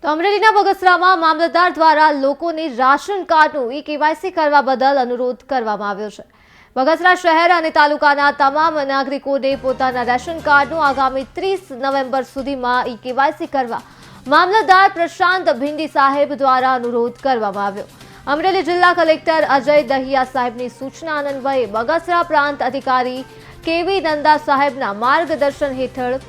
તો અમરેલીના બગસરામાં મામલતદાર દ્વારા લોકોને રાશન કાર્ડનું ઈ-કેવાયસી કરવા બદલ અનુરોધ કરવામાં આવ્યો છે। બગસરા શહેર અને તાલુકાના તમામ નાગરિકોને પોતાના રેશન કાર્ડનું આગામી 30 નવેમ્બર સુધીમાં ઈ-કેવાયસી કરવા મામલતદાર પ્રશાંત ભિંડી સાહેબ દ્વારા અનુરોધ કરવામાં આવ્યો। અમરેલી જિલ્લા કલેક્ટર અજય દહિયા સાહેબની સૂચના અન્વયે બગસરા પ્રાંત અધિકારી કેવી નંદા સાહેબના માર્ગદર્શન હેઠળ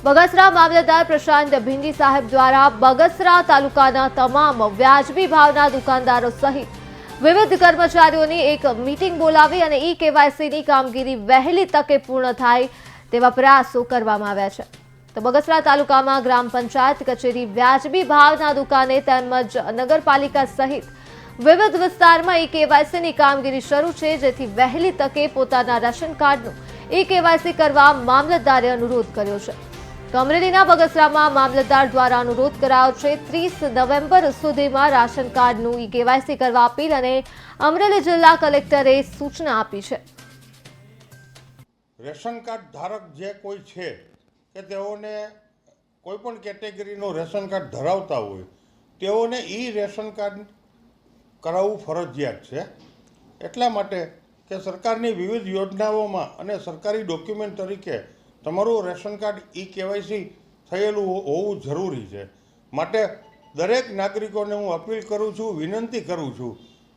બગસરા મામલતદાર પ્રશાંત ભિંડી સાહેબ દ્વારા બગસરા તાલુકાના તમામ વ્યાજબી ભાવના દુકાનદારો સહિત વિવિધ કર્મચારીઓની એક મીટિંગ બોલાવી અને ઈ-કેવાયસીની કામગીરી વહેલી તકે પૂર્ણ થાય તેવા પ્રયાસો કરવામાં આવ્યા છે। તો બગસરા તાલુકામાં ગ્રામ પંચાયત કચેરી વ્યાજબી ભાવના દુકાને તેમજ નગરપાલિકા સહિત વિવિધ વિસ્તારમાં ઈ-કેવાયસીની કામગીરી શરૂ છે, જેથી વહેલી તકે પોતાના રેશન કાર્ડનું ઈ-કેવાયસી કરવા મામલતદારે અનુરોધ કર્યો છે। તો અમરેલીના બગસરામાં મામલતદાર દ્વારા અનુરોધ કરાયો છે 30 નવેમ્બર સુધીમાં રાશન કાર્ડનું ઈ-કેવાયસી કરવા અપીલ અને અમરેલી જિલ્લા કલેક્ટરે સૂચના આપી છે। રેશન કાર્ડ ધારક જે કોઈ છે કે તેઓને કોઈ પણ કેટેગરીનું રેશન કાર્ડ ધરાવતા હોય તેઓને રેશન કાર્ડ કરાવવું ફરજિયાત છે। એટલા માટે કે સરકારની વિવિધ યોજનાઓમાં અને સરકારી ડોક્યુમેન્ટ તરીકે તમારું રેશન કાર્ડ ઈ-કેવાયસી થયેલું હોવું જરૂરી છે। માટે દરેક નાગરિકોને હું અપીલ કરું છું, વિનંતી કરું છું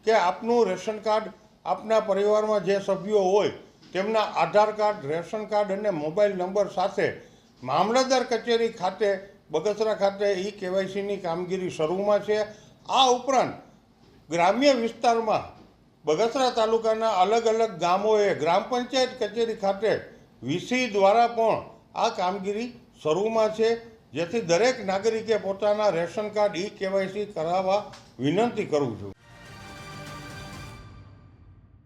કે આપનું રેશન કાર્ડ આપના પરિવારમાં જે સભ્યો હોય તેમના આધાર કાર્ડ, રેશન કાર્ડ અને મોબાઈલ નંબર સાથે મામલતદાર કચેરી ખાતે બગસરા ખાતે ઈ-કેવાયસીની કામગીરી શરૂમાં છે। આ ઉપરાંત ગ્રામ્ય વિસ્તારમાં બગસરા તાલુકાના અલગ અલગ ગામોએ ગ્રામ પંચાયત કચેરી ખાતે વીસી દ્વારા પણ આ કામગીરી શરૂમાં છે, જેથી દરેક નાગરિકે પોતાના રેશન કાર્ડ ઈ-કેવાયસી કરાવવા વિનંતી કરું છું।